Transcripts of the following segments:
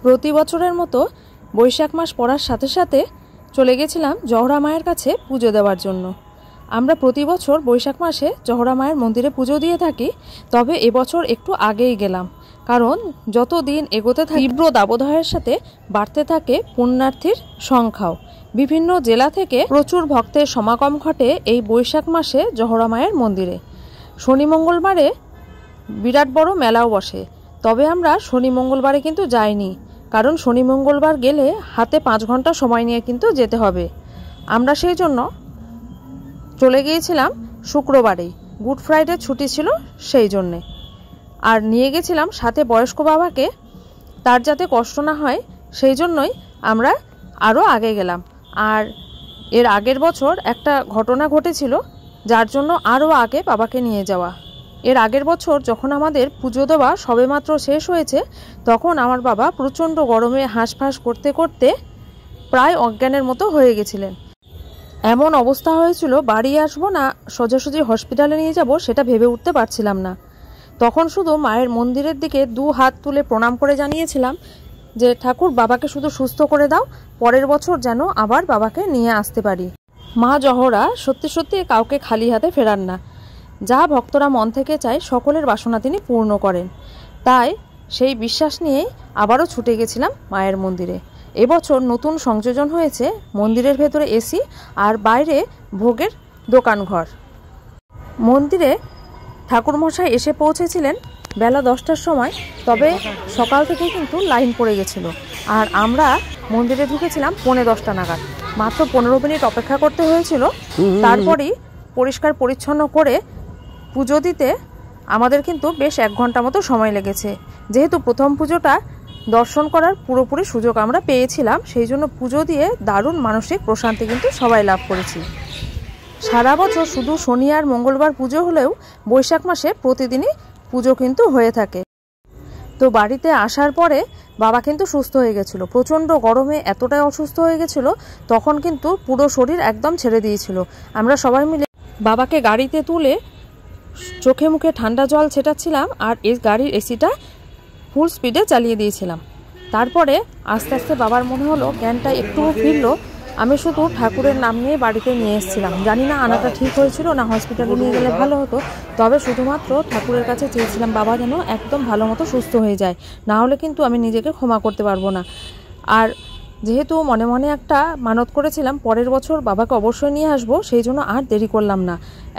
প্রতি বছরের মতো বৈশাখ মাস পড়ার সাথে সাথে চলে গেছিলাম জহরা মায়ের কাছে পুজো দেওয়ার জন্য। আমরা প্রতি বছর বৈশাখ মাসে জহরা মায়ের মন্দিরে পুজো দিয়ে থাকি, তবে এবছর একটু আগেই গেলাম, কারণ যত দিন এগোতে থাকে তীব্র দাবদাহের সাথে বাড়তে থাকে পুণ্যার্থীর সংখ্যাও। বিভিন্ন জেলা থেকে প্রচুর ভক্তের সমাগম ঘটে এই বৈশাখ মাসে জহরা মায়ের মন্দিরে। শনি মঙ্গলবারে বিরাট বড় মেলাও বসে, তবে আমরা শনি মঙ্গলবারে কিন্তু যাইনি, কারণ শনি মঙ্গলবার গেলে হাতে 5 ঘন্টা সময় নিয়ে কিন্তু যেতে হবে। আমরা সেই জন্য চলে গিয়েছিলাম শুক্রবারেই, গুড ফ্রাইডে ছুটি ছিল সেই জন্যে। আর নিয়ে গেছিলাম সাথে বয়স্ক বাবাকে, তার যাতে কষ্ট না হয় সেই জন্যই আমরা আরও আগে গেলাম। আর এর আগের বছর একটা ঘটনা ঘটেছিল, যার জন্য আরও আগে বাবাকে নিয়ে যাওয়া। এর আগের বছর যখন আমাদের পুজো দেওয়া সবেমাত্র শেষ হয়েছে, তখন আমার বাবা প্রচণ্ড গরমে হাঁসফাঁস করতে করতে প্রায় অজ্ঞানের মতো হয়ে গেছিলেন। এমন অবস্থা হয়েছিল, বাড়ি আসবো না সোজাসুজি হসপিটালে নিয়ে যাব সেটা ভেবে উঠতে পারছিলাম না। তখন শুধু মায়ের মন্দিরের দিকে 2 হাত তুলে প্রণাম করে জানিয়েছিলাম যে ঠাকুর বাবাকে শুধু সুস্থ করে দাও, পরের বছর যেন আবার বাবাকে নিয়ে আসতে পারি। মা জহরা সত্যি সত্যি কাউকে খালি হাতে ফেরান না, যা ভক্তরা মন থেকে চায় সকলের বাসনা তিনি পূর্ণ করেন। তাই সেই বিশ্বাস নিয়েই আবারও ছুটে গেছিলাম মায়ের মন্দিরে। এবছর নতুন সংযোজন হয়েছে, মন্দিরের ভেতরে এসি আর বাইরে ভোগের দোকানঘর। মন্দিরে ঠাকুরমশাই এসে পৌঁছেছিলেন বেলা 10টার সময়, তবে সকাল থেকে কিন্তু লাইন পড়ে গেছিল। আর আমরা মন্দিরে ঢুকেছিলাম 10:45 নাগাদ। মাত্র 15 মিনিট অপেক্ষা করতে হয়েছিল, তারপরেই পরিষ্কার পরিচ্ছন্ন করে পুজো দিতে আমাদের কিন্তু বেশ 1 ঘন্টা মতো সময় লেগেছে। যেহেতু প্রথম পুজোটা দর্শন করার পুরোপুরি সুযোগ আমরা পেয়েছিলাম, সেই জন্য পুজো দিয়ে দারুণ মানসিক প্রশান্তি কিন্তু সবাই লাভ করেছি। সারা বছর শুধু শনি আর মঙ্গলবার পুজো হলেও বৈশাখ মাসে প্রতিদিনই পুজো কিন্তু হয়ে থাকে। তো বাড়িতে আসার পরে বাবা কিন্তু সুস্থ হয়ে গেছিলো। প্রচণ্ড গরমে এতটাই অসুস্থ হয়ে গেছিলো, তখন কিন্তু পুরো শরীর একদম ছেড়ে দিয়েছিল। আমরা সবাই মিলে বাবাকে গাড়িতে তুলে চোখে মুখে ঠান্ডা জল ছেটাচ্ছিলাম আর এই গাড়ির এসিটা ফুল স্পিডে চালিয়ে দিয়েছিলাম। তারপরে আস্তে আস্তে বাবার মনে হলো জ্ঞানটা একটুও ফিরলো। আমি শুধু ঠাকুরের নাম নিয়ে বাড়িতে নিয়ে এসেছিলাম। জানি না আনাটা ঠিক হয়েছিল না হসপিটালে নিয়ে গেলে ভালো হতো, তবে শুধুমাত্র ঠাকুরের কাছে চেয়েছিলাম বাবা যেন একদম ভালো মতো সুস্থ হয়ে যায়, না হলে কিন্তু আমি নিজেকে ক্ষমা করতে পারবো না। আর যেহেতু মনে মনে একটা মানত করেছিলাম পরের বছর বাবাকে অবশ্যই নিয়ে আসবো, সেই জন্য আর দেরি করলাম না।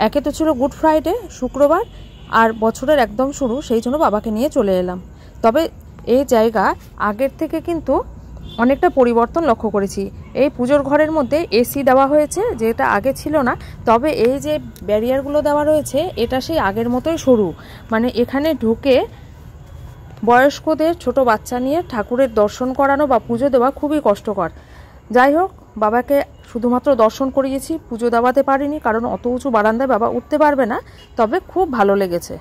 একে তো ছিল গুড ফ্রাইডে শুক্রবার, আর বছরের একদম শুরু, সেই জন্য বাবাকে নিয়ে চলে এলাম। তবে এই জায়গা আগের থেকে কিন্তু অনেকটা পরিবর্তন লক্ষ্য করেছি। এই পুজোর ঘরের মধ্যে এসি দেওয়া হয়েছে, যেটা আগে ছিল না। তবে এই যে ব্যারিয়ারগুলো দেওয়া রয়েছে, এটা সেই আগের মতোই সরু, মানে এখানে ঢুকে বয়স্কদের ছোট বাচ্চা নিয়ে ঠাকুরের দর্শন করানো বা পুজো দেওয়া খুবই কষ্টকর। যাই হোক, বাবাকে শুধুমাত্র দর্শন করিয়েছি, পুজো দেওয়াতে পারিনি, কারণ অত উঁচু বারান্দায় বাবা উঠতে পারবে না। তবে খুব ভালো লেগেছে।